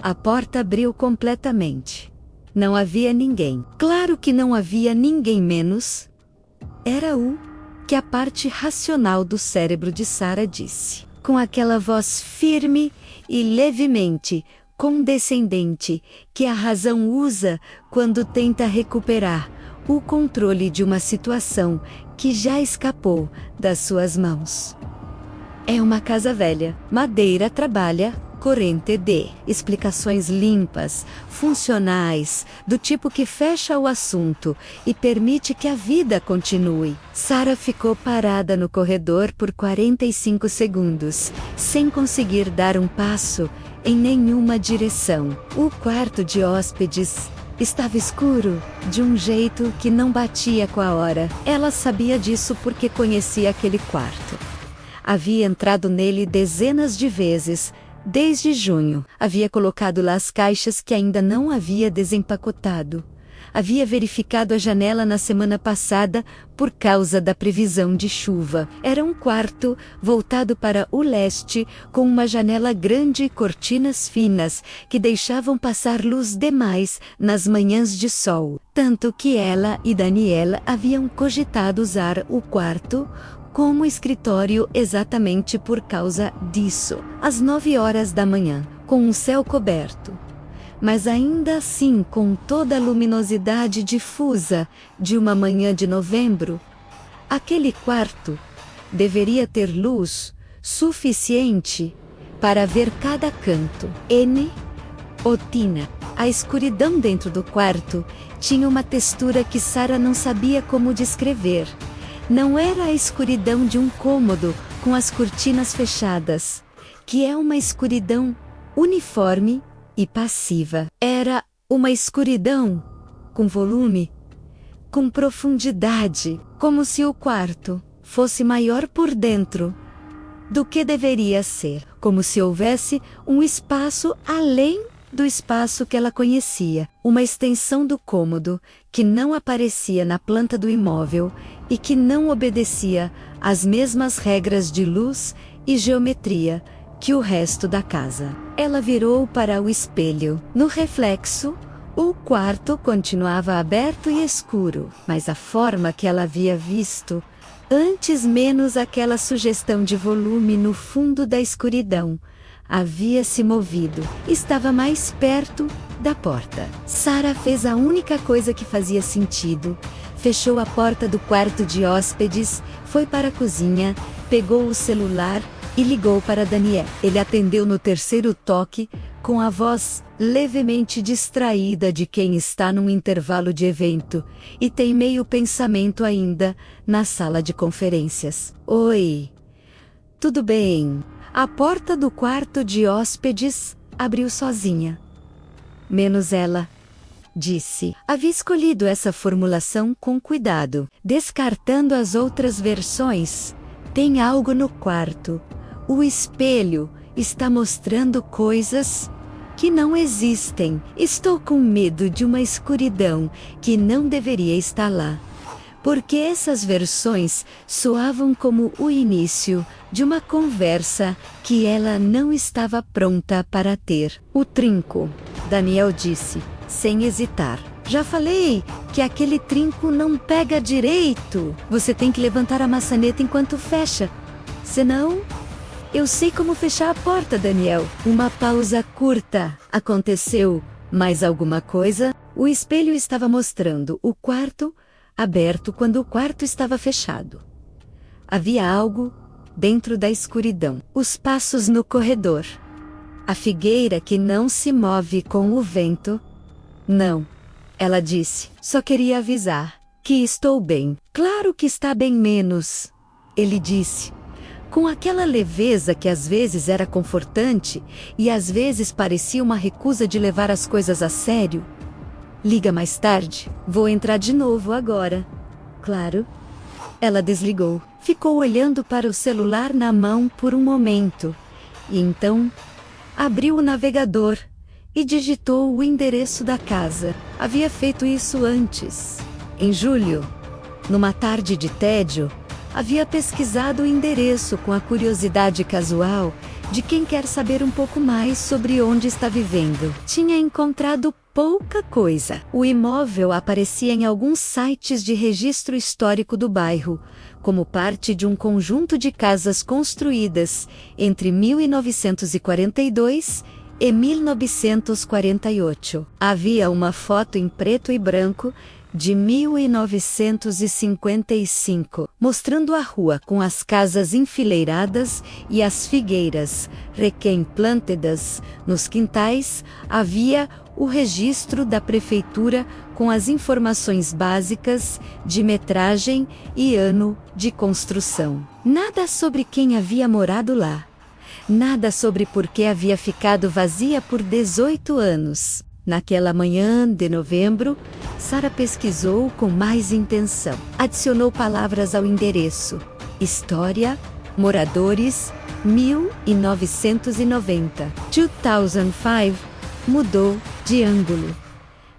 A porta abriu completamente. Não havia ninguém. Claro que não havia ninguém menos. Era que a parte racional do cérebro de Sarah disse, com aquela voz firme e levemente condescendente que a razão usa quando tenta recuperar o controle de uma situação que já escapou das suas mãos. É uma casa velha, madeira trabalha, corrente de explicações limpas, funcionais, do tipo que fecha o assunto e permite que a vida continue. Sarah ficou parada no corredor por 45 segundos, sem conseguir dar um passo em nenhuma direção. O quarto de hóspedes estava escuro, de um jeito que não batia com a hora. Ela sabia disso porque conhecia aquele quarto. Havia entrado nele dezenas de vezes, desde junho. Havia colocado lá as caixas que ainda não havia desempacotado. Havia verificado a janela na semana passada por causa da previsão de chuva. Era um quarto voltado para o leste, com uma janela grande e cortinas finas que deixavam passar luz demais nas manhãs de sol. Tanto que ela e Daniela haviam cogitado usar o quarto como escritório exatamente por causa disso. Às 9 horas da manhã, com um céu coberto, mas ainda assim com toda a luminosidade difusa de uma manhã de novembro, aquele quarto deveria ter luz suficiente para ver cada canto. Otina. A escuridão dentro do quarto tinha uma textura que Sarah não sabia como descrever. Não era a escuridão de um cômodo com as cortinas fechadas, que é uma escuridão uniforme e passiva. Era uma escuridão com volume, com profundidade, como se o quarto fosse maior por dentro do que deveria ser, como se houvesse um espaço além do espaço que ela conhecia, uma extensão do cômodo que não aparecia na planta do imóvel e que não obedecia às mesmas regras de luz e geometria que o resto da casa. Ela virou para o espelho. No reflexo, o quarto continuava aberto e escuro, mas a forma que ela havia visto antes, menos aquela sugestão de volume no fundo da escuridão, havia se movido. Estava mais perto da porta. Sarah fez a única coisa que fazia sentido. Fechou a porta do quarto de hóspedes, foi para a cozinha, pegou o celular e ligou para Daniel. Ele atendeu no terceiro toque, com a voz levemente distraída de quem está num intervalo de evento e tem meio pensamento ainda na sala de conferências. Oi. Tudo bem? A porta do quarto de hóspedes abriu sozinha. Menos ela, disse. Havia escolhido essa formulação com cuidado, descartando as outras versões. Tem algo no quarto. O espelho está mostrando coisas que não existem. Estou com medo de uma escuridão que não deveria estar lá. Porque essas versões soavam como o início de uma conversa que ela não estava pronta para ter. O trinco, Daniel disse, sem hesitar. Já falei que aquele trinco não pega direito. Você tem que levantar a maçaneta enquanto fecha. Senão, eu sei como fechar a porta, Daniel. Uma pausa curta. Aconteceu mais alguma coisa? O espelho estava mostrando o quarto aberto quando o quarto estava fechado. Havia algo dentro da escuridão. Os passos no corredor. A figueira que não se move com o vento. Não, ela disse. Só queria avisar que estou bem. Claro que está bem menos, ele disse, com aquela leveza que às vezes era confortante e às vezes parecia uma recusa de levar as coisas a sério. Liga mais tarde, vou entrar de novo agora. Claro. Ela desligou, ficou olhando para o celular na mão por um momento, e então abriu o navegador e digitou o endereço da casa. Havia feito isso antes. Em julho, numa tarde de tédio, havia pesquisado o endereço com a curiosidade casual de quem quer saber um pouco mais sobre onde está vivendo. Tinha encontrado pouca coisa. O imóvel aparecia em alguns sites de registro histórico do bairro, como parte de um conjunto de casas construídas entre 1942 e 1948. Havia uma foto em preto e branco de 1955, mostrando a rua com as casas enfileiradas e as figueiras requém-plantadas nos quintais. Havia o registro da prefeitura com as informações básicas de metragem e ano de construção. Nada sobre quem havia morado lá. Nada sobre por que havia ficado vazia por 18 anos. Naquela manhã de novembro, Sara pesquisou com mais intenção. Adicionou palavras ao endereço: história, moradores, 1990. 2005, mudou de ângulo.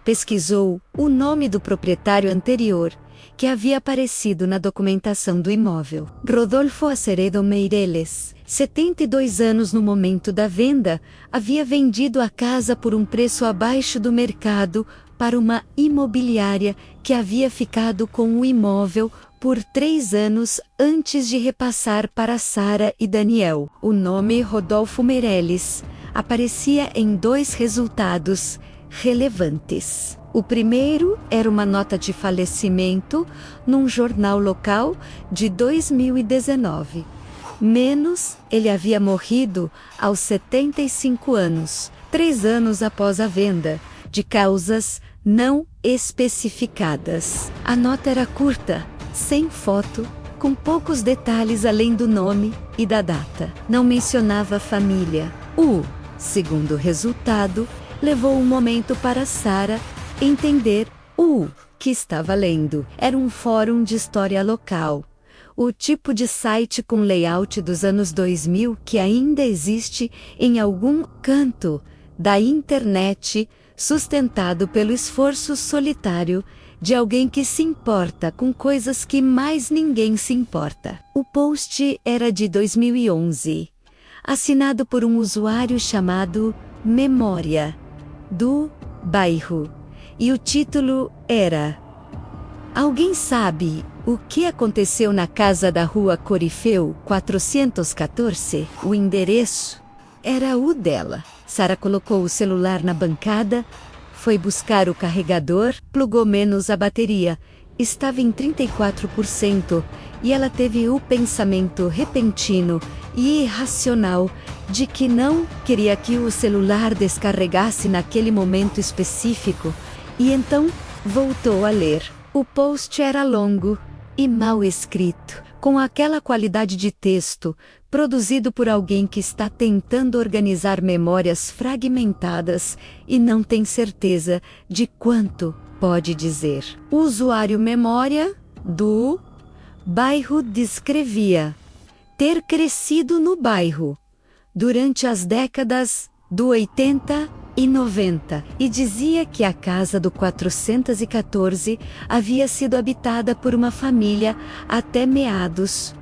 Pesquisou o nome do proprietário anterior, que havia aparecido na documentação do imóvel. Rodolfo Aceredo Meireles, 72 anos no momento da venda, havia vendido a casa por um preço abaixo do mercado para uma imobiliária que havia ficado com o imóvel por 3 anos antes de repassar para Sara e Daniel. O nome Rodolfo Meireles aparecia em 2 resultados relevantes. O primeiro era uma nota de falecimento num jornal local de 2019. Menos, ele havia morrido aos 75 anos, 3 anos após a venda, de causas não especificadas. A nota era curta, sem foto, com poucos detalhes além do nome e da data. Não mencionava a família. O segundo resultado levou um momento para Sara entender o que estava lendo. Era um fórum de história local. O tipo de site com layout dos anos 2000 que ainda existe em algum canto da internet, sustentado pelo esforço solitário de alguém que se importa com coisas que mais ninguém se importa. O post era de 2011, assinado por um usuário chamado Memória, do bairro, e o título era: Alguém sabe o que aconteceu na casa da rua Corifeu 414? O endereço era o dela. Sara colocou o celular na bancada, foi buscar o carregador, plugou menos a bateria. Estava em 34% e ela teve o pensamento repentino e irracional de que não queria que o celular descarregasse naquele momento específico, e então voltou a ler. O post era longo e mal escrito, com aquela qualidade de texto produzido por alguém que está tentando organizar memórias fragmentadas e não tem certeza de quanto pode dizer. O usuário Memória, do bairro, descrevia ter crescido no bairro durante as décadas do 80 e 90 e dizia que a casa do 414 havia sido habitada por uma família até meados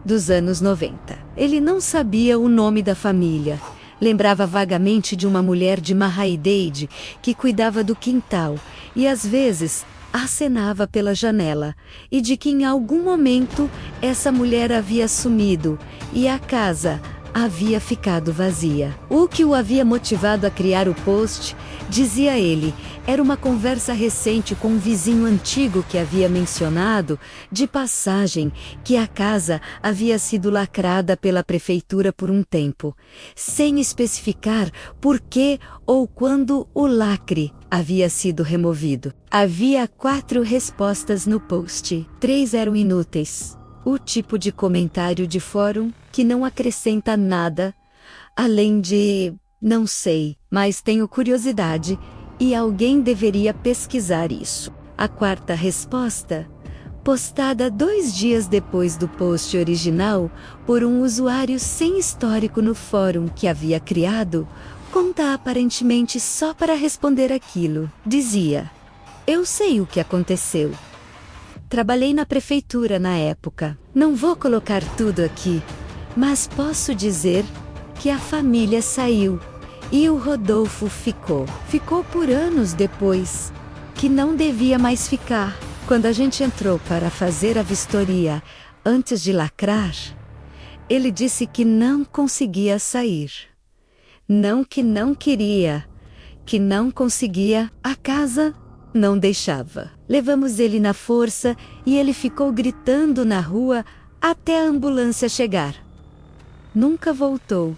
dos anos 90. Ele não sabia o nome da família. Lembrava vagamente de uma mulher de Marra-Ideide que cuidava do quintal e às vezes acenava pela janela, e de que em algum momento essa mulher havia sumido e a casa havia ficado vazia. O que o havia motivado a criar o post, dizia ele, era uma conversa recente com um vizinho antigo que havia mencionado, de passagem, que a casa havia sido lacrada pela prefeitura por um tempo, sem especificar por que ou quando o lacre havia sido removido. Havia 4 respostas no post. 3 eram inúteis. O tipo de comentário de fórum que não acrescenta nada, além de não sei, mas tenho curiosidade e alguém deveria pesquisar isso. A 4ª resposta, postada 2 dias depois do post original por um usuário sem histórico no fórum que havia criado, conta aparentemente só para responder aquilo. Dizia: Eu sei o que aconteceu. Trabalhei na prefeitura na época. Não vou colocar tudo aqui, mas posso dizer que a família saiu e o Rodolfo ficou. Ficou por anos depois, que não devia mais ficar. Quando a gente entrou para fazer a vistoria, antes de lacrar, ele disse que não conseguia sair. Não que não queria, que não conseguia, a casa não deixava. Levamos ele na força e ele ficou gritando na rua até a ambulância chegar. Nunca voltou.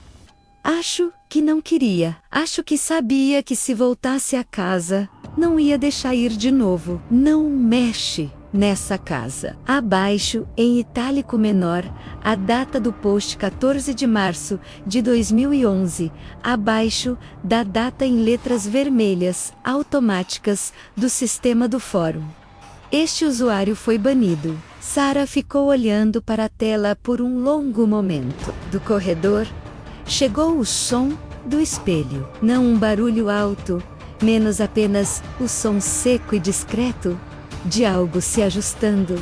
Acho que não queria. Acho que sabia que se voltasse a casa, não ia deixar ir de novo. Não mexe nessa casa. Abaixo, em itálico menor, a data do post 14 de março de 2011, abaixo da data em letras vermelhas, automáticas, do sistema do fórum. Este usuário foi banido. Sara ficou olhando para a tela por um longo momento. Do corredor, chegou o som do espelho. Não um barulho alto, menos apenas o som seco e discreto de algo se ajustando.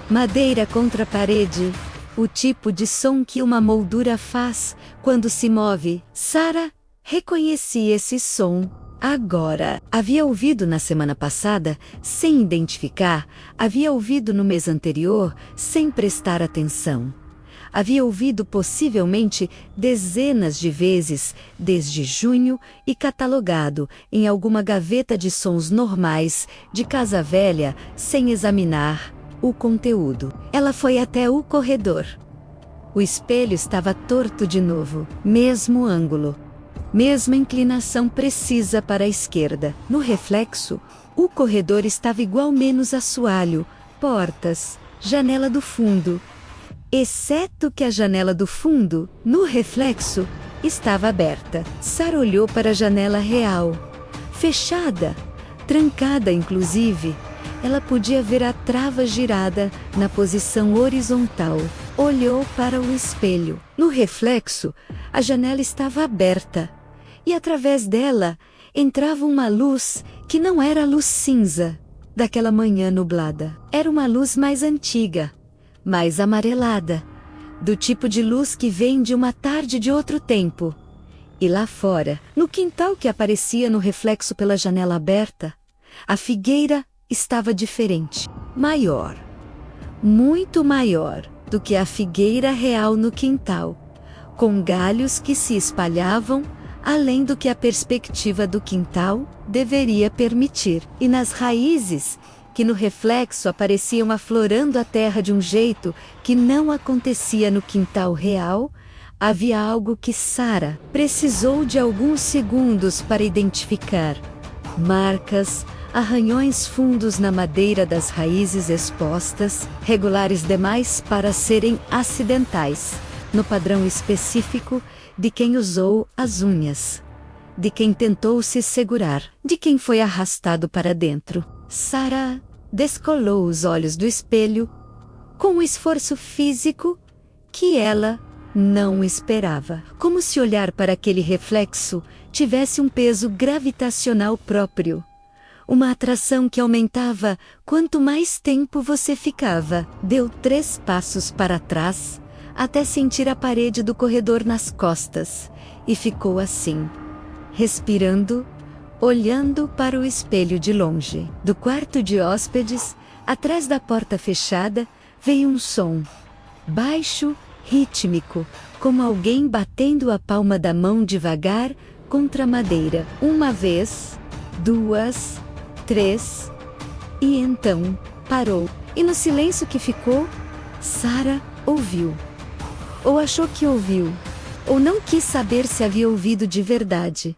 Madeira contra parede, o tipo de som que uma moldura faz quando se move. Sara reconhecia esse som agora. Havia ouvido na semana passada, sem identificar, havia ouvido no mês anterior, sem prestar atenção. Havia ouvido possivelmente dezenas de vezes desde junho e catalogado em alguma gaveta de sons normais de casa velha sem examinar o conteúdo. Ela foi até o corredor. O espelho estava torto de novo, mesmo ângulo, mesma inclinação precisa para a esquerda. No reflexo, o corredor estava igual menos assoalho, portas, janela do fundo, exceto que a janela do fundo, no reflexo, estava aberta. Sara olhou para a janela real, fechada, trancada inclusive. Ela podia ver a trava girada na posição horizontal. Olhou para o espelho. No reflexo, a janela estava aberta, e através dela entrava uma luz que não era a luz cinza daquela manhã nublada. Era uma luz mais antiga, mais amarelada, do tipo de luz que vem de uma tarde de outro tempo. E lá fora, no quintal que aparecia no reflexo pela janela aberta, a figueira estava diferente, maior, muito maior do que a figueira real no quintal, com galhos que se espalhavam além do que a perspectiva do quintal deveria permitir, e nas raízes que no reflexo apareciam aflorando a terra de um jeito que não acontecia no quintal real, havia algo que Sara precisou de alguns segundos para identificar: marcas, arranhões fundos na madeira das raízes expostas, regulares demais para serem acidentais, no padrão específico de quem usou as unhas, de quem tentou se segurar, de quem foi arrastado para dentro. Sara descolou os olhos do espelho com um esforço físico que ela não esperava, como se olhar para aquele reflexo tivesse um peso gravitacional próprio, uma atração que aumentava quanto mais tempo você ficava. Deu 3 passos para trás até sentir a parede do corredor nas costas e ficou assim, respirando, olhando para o espelho de longe. Do quarto de hóspedes, atrás da porta fechada, veio um som baixo, rítmico, como alguém batendo a palma da mão devagar contra a madeira. 1 vez, 2, 3, e então parou. E no silêncio que ficou, Sara ouviu. Ou achou que ouviu, ou não quis saber se havia ouvido de verdade.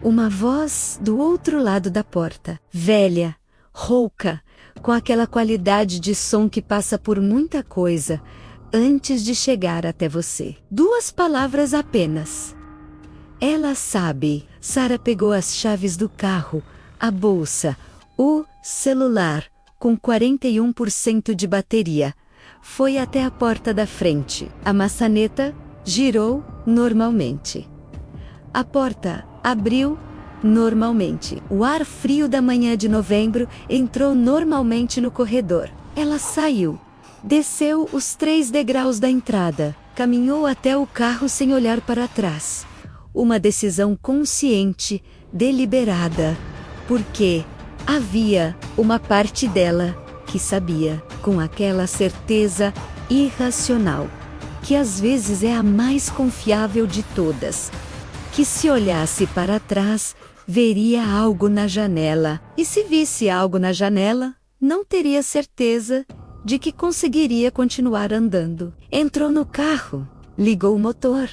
Uma voz do outro lado da porta, velha, rouca, com aquela qualidade de som que passa por muita coisa antes de chegar até você. 2 palavras apenas. Ela sabe. Sara pegou as chaves do carro, a bolsa, o celular, com 41% de bateria. Foi até a porta da frente. A maçaneta girou normalmente. A porta abriu normalmente. O ar frio da manhã de novembro entrou normalmente no corredor. Ela saiu, desceu os 3 degraus da entrada, caminhou até o carro sem olhar para trás. Uma decisão consciente, deliberada, porque havia uma parte dela que sabia, com aquela certeza irracional, que às vezes é a mais confiável de todas, que se olhasse para trás, veria algo na janela, e se visse algo na janela, não teria certeza de que conseguiria continuar andando. Entrou no carro, ligou o motor,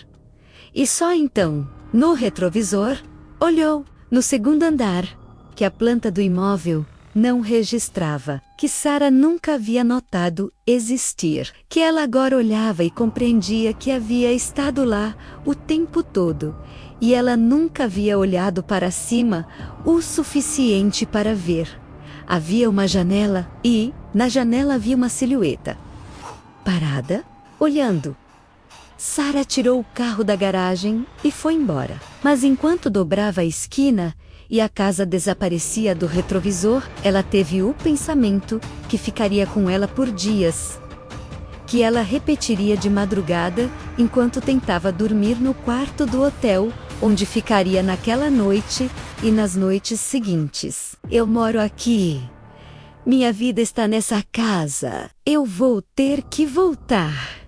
e só então, no retrovisor, olhou no segundo andar, que a planta do imóvel não registrava, que Sara nunca havia notado existir, que ela agora olhava e compreendia que havia estado lá o tempo todo, e ela nunca havia olhado para cima o suficiente para ver. Havia uma janela e, na janela havia uma silhueta. Parada, olhando. Sara tirou o carro da garagem e foi embora. Mas enquanto dobrava a esquina e a casa desaparecia do retrovisor, ela teve o pensamento que ficaria com ela por dias, que ela repetiria de madrugada enquanto tentava dormir no quarto do hotel, onde ficaria naquela noite e nas noites seguintes. Eu moro aqui. Minha vida está nessa casa. Eu vou ter que voltar.